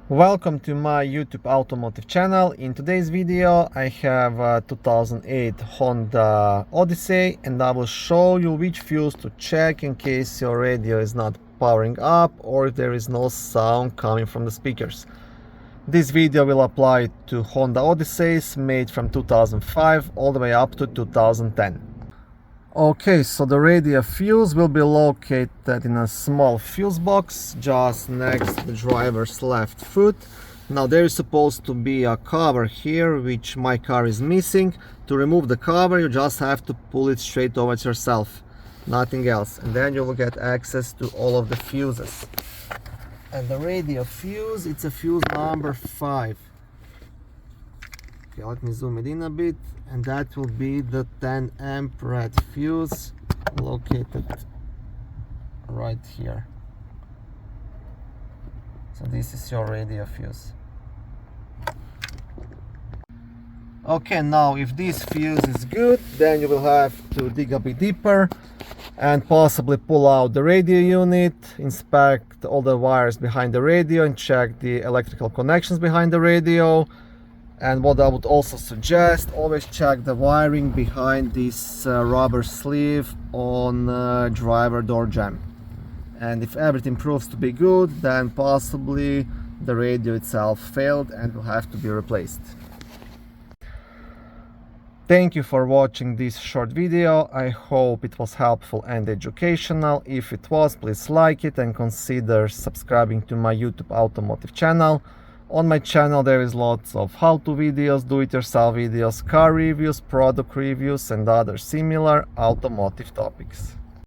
Welcome to my YouTube automotive channel. In today's video I have a 2008 Honda Odyssey and I will show you which fuse to check in case your radio is not powering up or if there is no sound coming from the speakers. This video will apply to Honda Odysseys made from 2005 all the way up to 2010. Okay, so the radio fuse will be located in a small fuse box just next to the driver's left foot. Now there is supposed to be a cover here which my car is missing. To remove the cover you just have to pull it straight towards yourself, nothing else, and then you will get access to all of the fuses. And the radio fuse, it's a fuse number 5. Okay, let me zoom it in a bit, and that will be the 10 amp red fuse located right here. So this is your radio fuse. Okay, now if this fuse is good, then you will have to dig a bit deeper and possibly pull out the radio unit, inspect all the wires behind the radio and check the electrical connections behind the radio. And what I would also suggest, always check the wiring behind this rubber sleeve on driver door jamb. And if everything proves to be good, then possibly the radio itself failed and will have to be replaced. Thank you for watching this short video. I hope it was helpful and educational. If it was, please like it and consider subscribing to my YouTube automotive channel. On my channel there is lots of how-to videos, do-it-yourself videos, car reviews, product reviews and other similar automotive topics.